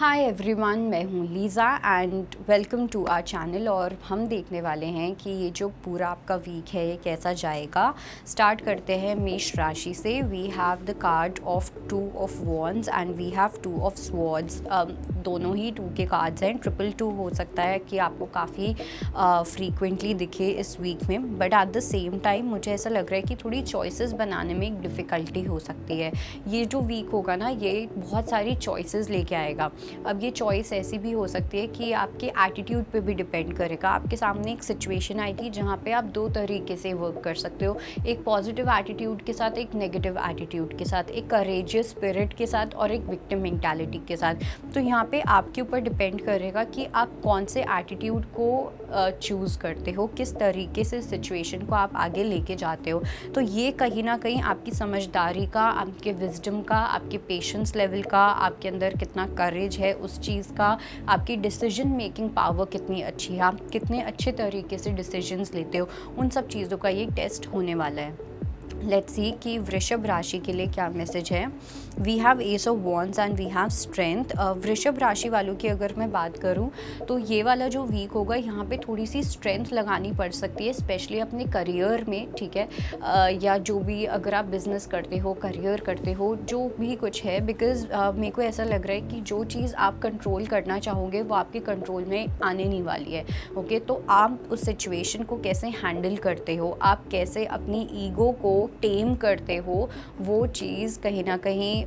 हाय everyone, मैं हूँ Liza and welcome to our channel. और हम देखने वाले हैं कि ये जो पूरा आपका वीक है ये कैसा जाएगा। स्टार्ट करते हैं मेष राशि से। We have the card of 2 of wands and we have 2 of swords. दोनों ही 2 के कार्ड्स हैं। 222 हो सकता है कि आपको काफ़ी फ्रीक्वेंटली दिखे इस वीक में, but at the same time मुझे ऐसा लग रहा है कि थोड़ी चॉइसेस बनाने में एक डिफ़िकल्टी हो सकती है। ये जो वीक होगा ना, ये बहुत सारी चॉइसेस लेके आएगा। अब ये चॉइस ऐसी भी हो सकती है कि आपके एटीट्यूड पे भी डिपेंड करेगा। आपके सामने एक सिचुएशन आएगी जहाँ पे आप 2 तरीके से वर्क कर सकते हो, एक पॉजिटिव एटीट्यूड के साथ, एक नेगेटिव एटीट्यूड के साथ, एक करेजियस स्पिरिट के साथ और एक विक्टिम मेंटालिटी के साथ। तो यहाँ पे आपके ऊपर डिपेंड करेगा कि आप कौन से एटीट्यूड को चूज़ करते हो, किस तरीके से सिचुएशन को आप आगे लेके जाते हो। तो ये कहीं ना कहीं आपकी समझदारी का, आपके विजडम का, आपके पेशेंस लेवल का, आपके अंदर कितना करेज है उस चीज़ का, आपकी डिसीजन मेकिंग पावर कितनी अच्छी है, आप कितने अच्छे तरीके से डिसीजंस लेते हो, उन सब चीज़ों का ये टेस्ट होने वाला है। लेट्स सी कि वृषभ राशि के लिए क्या मैसेज है। We have ace of wands and we have strength. वृषभ राशि वालों की अगर मैं बात करूं तो ये वाला जो वीक होगा यहाँ पे थोड़ी सी स्ट्रेंथ लगानी पड़ सकती है, स्पेशली अपने करियर में, ठीक है। या जो भी, अगर आप बिज़नेस करते हो, करियर करते हो, जो भी कुछ है, बिकॉज मेरे को ऐसा लग रहा है कि जो चीज़ आप कंट्रोल करना चाहोगे वो आपके कंट्रोल में आने नहीं वाली है। ओके, तो आप उस सिचुएशन को कैसे हैंडल करते हो, आप कैसे अपनी ईगो को टेम करते हो, वो चीज़ कहीं ना कहीं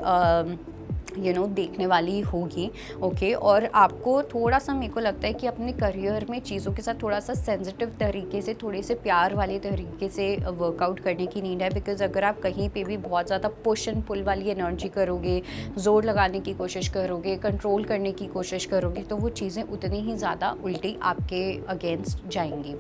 देखने वाली होगी। ओके, और आपको थोड़ा सा, मेरे को लगता है कि अपने करियर में चीज़ों के साथ थोड़ा सा सेंसिटिव तरीके से, थोड़े से प्यार वाले तरीके से वर्कआउट करने की नीड है। बिकॉज अगर आप कहीं पे भी बहुत ज़्यादा पुश एंड पुल वाली एनर्जी करोगे, जोर लगाने की कोशिश करोगे, कंट्रोल करने की कोशिश करोगे, तो वो चीज़ें उतनी ही ज़्यादा उल्टी आपके अगेंस्ट जाएंगी।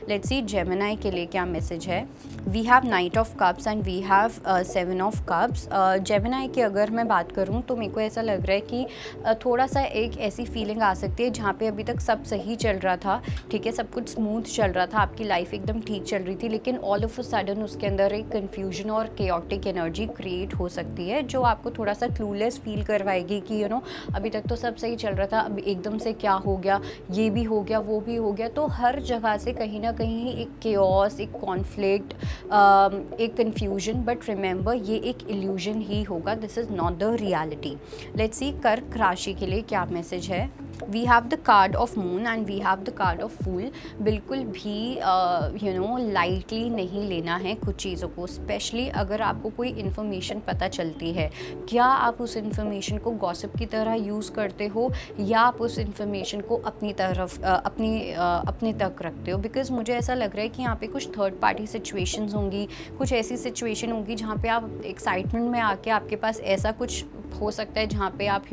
लेट्स सी जेमिनी के लिए क्या मैसेज है। We have knight of cups and we have 7 of cups. Gemini की अगर मैं बात करूँ तो को ऐसा लग रहा है कि थोड़ा सा एक ऐसी फीलिंग आ सकती है जहाँ पे अभी तक सब सही चल रहा था, ठीक है, सब कुछ स्मूथ चल रहा था, आपकी लाइफ एकदम ठीक चल रही थी, लेकिन ऑल ऑफ अ सडन उसके अंदर एक कन्फ्यूजन और केओटिक एनर्जी क्रिएट हो सकती है जो आपको थोड़ा सा क्लूलेस फील करवाएगी कि अभी तक तो सब सही चल रहा था, अब एकदम से क्या हो गया, ये भी हो गया, वो भी हो गया। तो हर जगह से कहीं ना कहीं एक केओस, एक कॉन्फ्लिक्ट, एक कन्फ्यूजन, बट रिमेंबर ये एक इल्यूजन ही होगा, this is not the reality. Let's see कर्क राशि के लिए क्या मैसेज है। We have the card of moon and we have the card of fool. बिल्कुल भी लाइटली नहीं लेना है कुछ चीज़ों को, स्पेशली अगर आपको कोई इन्फॉर्मेशन पता चलती है। क्या आप उस इन्फॉर्मेशन को गॉसिप की तरह यूज़ करते हो या आप उस इन्फॉर्मेशन को अपनी तरफ अपने तक रखते हो। बिकॉज मुझे ऐसा लग रहा है कि यहाँ पे कुछ थर्ड पार्टी सिचुएशंस होंगी, कुछ ऐसी सिचुएशन होगी जहाँ पे आप एक्साइटमेंट में आके आपके पास ऐसा कुछ हो सकता है जहाँ पे आप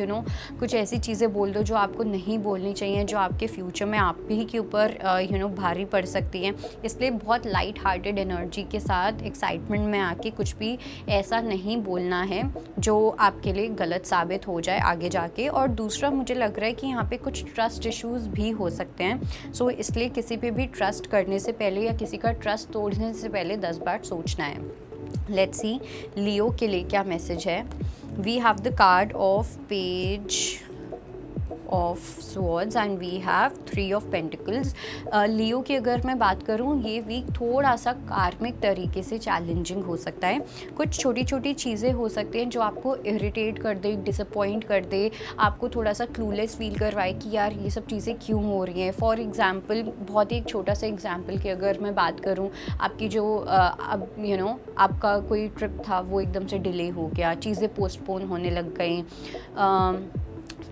कुछ ऐसी चीज़ें बोल दो जो आपको नहीं बोलनी चाहिए, जो आपके फ्यूचर में आप ही के ऊपर भारी पड़ सकती हैं। इसलिए बहुत लाइट हार्टेड एनर्जी के साथ एक्साइटमेंट में आके कुछ भी ऐसा नहीं बोलना है जो आपके लिए गलत साबित हो जाए आगे जाके। और दूसरा, मुझे लग रहा है कि यहाँ पे कुछ ट्रस्ट इश्यूज़ भी हो सकते हैं। सो इसलिए किसी पे भी ट्रस्ट करने से पहले या किसी का ट्रस्ट तोड़ने से पहले 10 बार सोचना है। लेट्स सी लियो के लिए क्या मैसेज है। We have the card of Page of Swords and we have 3 of Pentacles. लियो की अगर मैं बात करूँ, ये वीक थोड़ा सा कार्मिक तरीके से चैलेंजिंग हो सकता है। कुछ छोटी छोटी चीज़ें हो सकती हैं जो आपको इरिटेट कर दे, डिसअपॉइंट कर दे, आपको थोड़ा सा क्लूलेस फील करवाए कि यार ये सब चीज़ें क्यों हो रही हैं। फॉर एग्जांपल, बहुत ही एक छोटा सा एग्जांपल की अगर मैं बात करूँ, आपकी जो अब आपका कोई ट्रिप था वो एकदम से डिले हो गया, चीज़ें पोस्टपोन होने लग गई,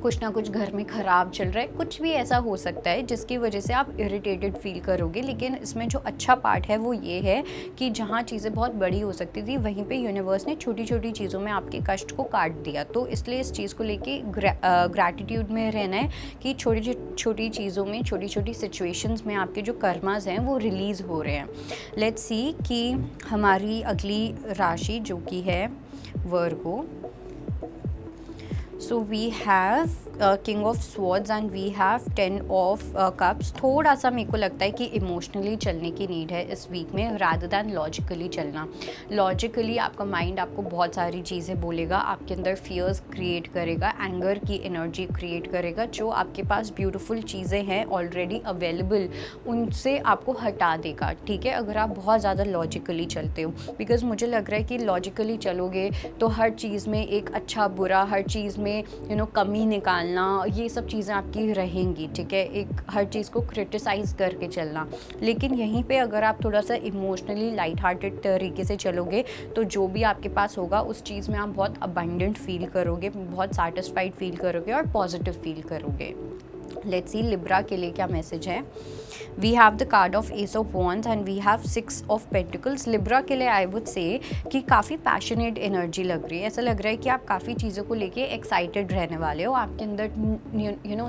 कुछ ना कुछ घर में ख़राब चल रहा है, कुछ भी ऐसा हो सकता है जिसकी वजह से आप इरिटेटेड फील करोगे। लेकिन इसमें जो अच्छा पार्ट है वो ये है कि जहाँ चीज़ें बहुत बड़ी हो सकती थी वहीं पे यूनिवर्स ने छोटी छोटी चीज़ों में आपके कष्ट को काट दिया। तो इसलिए इस चीज़ को लेके ग्रैटिट्यूड में रहना है कि छोटी छोटी चीज़ों में, छोटी छोटी सिचुएशंस में आपके जो कर्मास हैं वो रिलीज़ हो रहे हैं। लेट्स सी कि हमारी अगली राशि जो कि है Virgo. So we have king of swords and we have 10 of cups. थोड़ा सा मेरे को लगता है कि इमोशनली चलने की नीड है इस वीक में रादर दैन लॉजिकली चलना। लॉजिकली आपका माइंड आपको बहुत सारी चीज़ें बोलेगा, आपके अंदर फियर्स क्रिएट करेगा, एंगर की एनर्जी क्रिएट करेगा, जो आपके पास ब्यूटीफुल चीज़ें हैं ऑलरेडी अवेलेबल उनसे आपको हटा देगा। ठीक है, अगर आप बहुत ज़्यादा लॉजिकली चलते हो, बिकॉज मुझे लग रहा है कि लॉजिकली चलोगे तो हर चीज़ में एक अच्छा बुरा, हर चीज़ में कमी निकालना, ये सब चीज़ें आपकी रहेंगी। ठीक है, एक हर चीज़ को क्रिटिसाइज़ करके चलना। लेकिन यहीं पे अगर आप थोड़ा सा इमोशनली लाइट हार्टेड तरीके से चलोगे तो जो भी आपके पास होगा उस चीज़ में आप बहुत अबंडेंट फील करोगे, बहुत सेटिस्फाइड फील करोगे और पॉजिटिव फील करोगे। लेट्स सी लिब्रा के लिए क्या मैसेज है। We have the card of ace of wands and we have 6 of pentacles. Libra के लिए आई वुड से कि काफ़ी पैशनेट एनर्जी लग रही है। ऐसा लग रहा है कि आप काफ़ी चीज़ों को लेके एक्साइटेड रहने वाले हो। आपके अंदर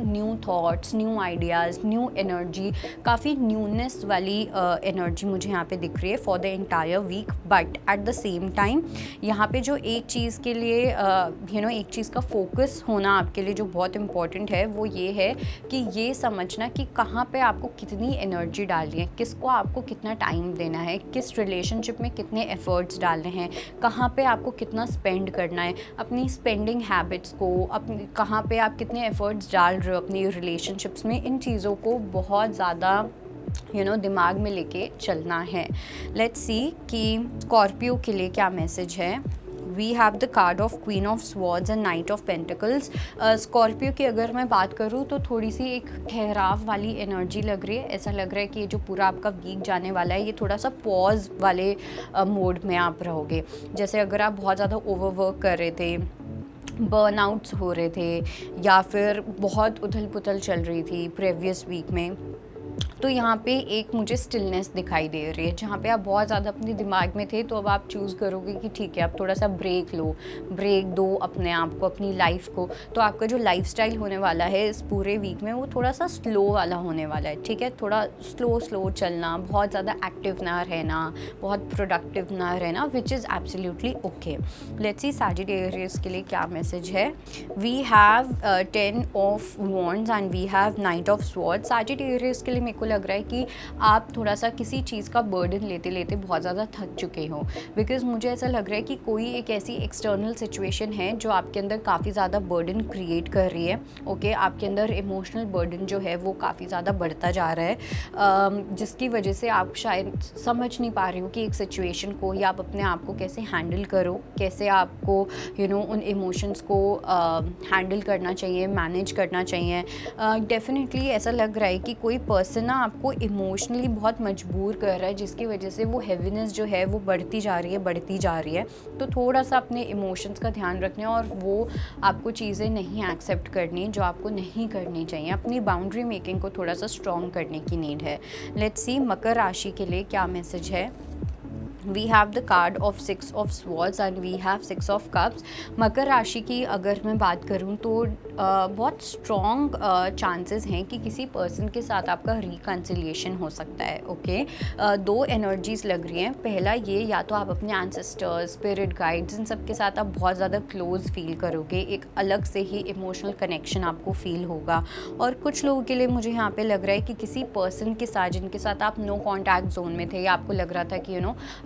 new thoughts, new ideas, new energy, काफ़ी न्यूनेस वाली एनर्जी मुझे यहाँ पे दिख रही है for the entire week. But at the same time यहाँ पे जो एक चीज़ के लिए एक चीज़ का फोकस होना आपके लिए जो बहुत इंपॉर्टेंट है वो ये है कि ये समझना कि कहाँ पे आपको कितनी एनर्जी डालनी है, किसको आपको कितना टाइम देना है, किस रिलेशनशिप में कितने एफर्ट्स डालने हैं, कहाँ पे आपको कितना स्पेंड करना है, अपनी स्पेंडिंग हैबिट्स को, अपनी कहाँ पे आप कितने एफर्ट्स डाल रहे हो अपनी रिलेशनशिप्स में, इन चीज़ों को बहुत ज़्यादा दिमाग में लेके चलना है। लेट्स सी कि स्कॉर्पियो के लिए क्या मैसेज है। We have the card of queen of swords and knight of pentacles. Scorpio की अगर मैं बात करूँ तो थोड़ी सी एक ठहराव वाली एनर्जी लग रही है। ऐसा लग रहा है कि ये जो पूरा आपका वीक जाने वाला है ये थोड़ा सा पॉज वाले मोड में आप रहोगे। जैसे अगर आप बहुत ज़्यादा ओवरवर्क कर रहे थे, बर्नआउट्स हो रहे थे, या फिर बहुत उथल पुथल चल रही थी प्रीवियस वीक में, तो यहाँ पे एक मुझे स्टिलनेस दिखाई दे रही है। जहाँ पे आप बहुत ज़्यादा अपने दिमाग में थे तो अब आप चूज़ करोगे कि ठीक है अब थोड़ा सा ब्रेक दो अपने आप को, अपनी लाइफ को। तो आपका जो लाइफस्टाइल होने वाला है इस पूरे वीक में वो थोड़ा सा स्लो वाला होने वाला है। ठीक है, थोड़ा स्लो चलना, बहुत ज़्यादा एक्टिव ना रहना, बहुत प्रोडक्टिव ना रहना, which is absolutely okay. Let's see Sagittarius के लिए क्या मैसेज है। We have 10 of wands and we have knight of swords. Sagittarius के लिए मेरे को लग रहा है कि आप थोड़ा सा किसी चीज़ का बर्डन लेते लेते बहुत ज़्यादा थक चुके हो। बिकॉज मुझे ऐसा लग रहा है कि कोई एक ऐसी एक्सटर्नल सिचुएशन है जो आपके अंदर काफ़ी ज़्यादा बर्डन क्रिएट कर रही है। ओके, आपके अंदर इमोशनल बर्डन जो है वो काफ़ी ज़्यादा बढ़ता जा रहा है, जिसकी वजह से आप शायद समझ नहीं पा रहे हो कि एक सिचुएशन को या आप अपने आप को कैसे हैंडल करो, कैसे आपको उन इमोशंस को हैंडल करना चाहिए, मैनेज करना चाहिए। डेफिनेटली ऐसा लग रहा है कि कोई पर्सन ना आपको इमोशनली बहुत मजबूर कर रहा है, जिसकी वजह से वो हैवीनेस जो है वो बढ़ती जा रही है। तो थोड़ा सा अपने इमोशंस का ध्यान रखना और वो आपको चीज़ें नहीं एक्सेप्ट करनी जो आपको नहीं करनी चाहिए। अपनी बाउंड्री मेकिंग को थोड़ा सा स्ट्रॉन्ग करने की नीड है। लेट्स सी मकर राशि के लिए क्या मैसेज है। We have the card of 6 of swords and we have 6 of cups. मकर राशि की अगर मैं बात करूं तो बहुत स्ट्रॉन्ग चांसेस हैं कि किसी पर्सन के साथ आपका रिकन्सिलिएशन हो सकता है। ओके, दो एनर्जीज़ लग रही हैं। पहला ये, या तो आप अपने एंसेस्टर्स, स्पिरिट गाइड्स, इन सब के साथ आप बहुत ज़्यादा क्लोज फील करोगे, एक अलग से ही इमोशनल कनेक्शन आपको फील होगा। और कुछ लोगों के लिए मुझे यहाँ पे लग रहा है कि किसी पर्सन के साथ जिनके साथ आप नो कॉन्टैक्ट जोन में थे, या आपको लग रहा था कि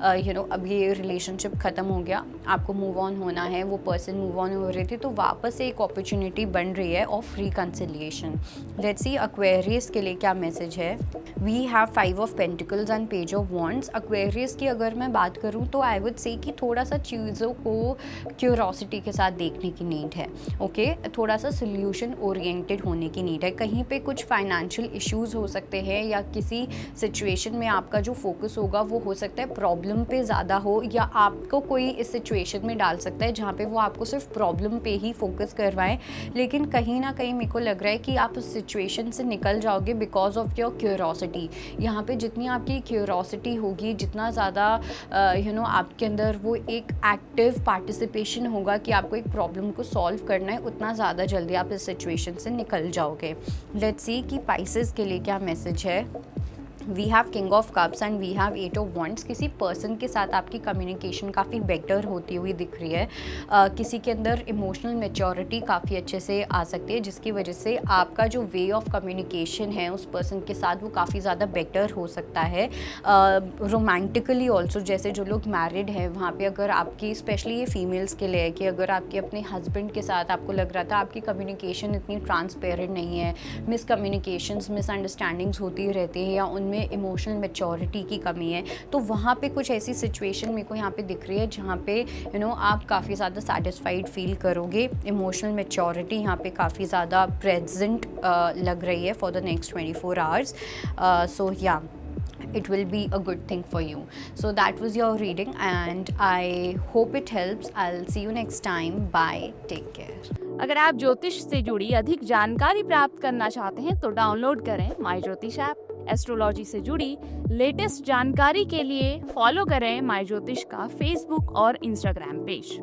अब ये रिलेशनशिप ख़त्म हो गया, आपको मूव ऑन होना है, वो पर्सन मूव ऑन हो रहे थे, तो वापस से एक अपॉर्चुनिटी बन रही है of reconciliation. Let's see Aquarius के लिए क्या मैसेज है। We have 5 of pentacles and page of wands. Aquarius की अगर मैं बात करूँ तो आई वुड से कि थोड़ा सा चीज़ों को क्यूरोसिटी के साथ देखने की नीड है। ओके, थोड़ा सा सोल्यूशन ओरिएंटेड होने की नीड है। कहीं पे कुछ फाइनेंशियल इश्यूज़ हो सकते हैं, या किसी सिचुएशन में आपका जो फोकस होगा वो हो सकता है प्रॉब्लम पे ज़्यादा हो, या आपको कोई इस सिचुएशन में डाल सकता है जहाँ पे वो आपको सिर्फ प्रॉब्लम पे ही फोकस करवाएं। लेकिन कहीं ना कहीं मेरे को लग रहा है कि आप उस सिचुएशन से निकल जाओगे बिकॉज ऑफ योर क्यूरोसिटी। यहाँ पे जितनी आपकी क्यूरोसिटी होगी, जितना ज़्यादा आपके अंदर वो एक एक्टिव पार्टिसिपेशन होगा कि आपको एक प्रॉब्लम को सॉल्व करना है, उतना ज़्यादा जल्दी आप इस सिचुएशन से निकल जाओगे। लेट्स सी कि पाइसेस के लिए क्या मैसेज है। We have king of cups and we have eight of wands. किसी पर्सन के साथ आपकी कम्युनिकेशन काफ़ी बेटर होती हुई दिख रही है। किसी के अंदर इमोशनल मैच्योरिटी काफ़ी अच्छे से आ सकती है, जिसकी वजह से आपका जो वे ऑफ कम्युनिकेशन है उस पर्सन के साथ वो काफ़ी ज़्यादा बेटर हो सकता है। रोमांटिकली ऑल्सो, जैसे जो लोग मैरिड हैं वहाँ पे अगर आपकी, स्पेशली ये फीमेल्स के लिए है कि अगर आपके अपने हस्बैंड के साथ आपको लग रहा था आपकी कम्युनिकेशन इतनी ट्रांसपेरेंट नहीं है, मिसकम्युनिकेशंस, मिसअंडरस्टैंडिंग्स होती रहती हैं या उनमें इमोशनल मैच्योरिटी की कमी है, तो वहाँ पे कुछ ऐसी सिचुएशन मेरे को यहाँ पे दिख रही है जहाँ पे आप काफ़ी ज़्यादा सेटिस्फाइड फील करोगे। इमोशनल मैच्योरिटी यहाँ पे काफ़ी ज़्यादा प्रेजेंट लग रही है फॉर द नेक्स्ट 24 आवर्स। सो या, it will be a good thing for you. So that was your reading and I hope it helps. I'll see you next time. Bye. Take care. अगर आप ज्योतिष से जुड़ी अधिक जानकारी प्राप्त करना चाहते हैं तो डाउनलोड करें माई ज्योतिष ऐप। एस्ट्रोलॉजी से जुड़ी लेटेस्ट जानकारी के लिए फॉलो करें माई ज्योतिष का फेसबुक और इंस्टाग्राम पेज।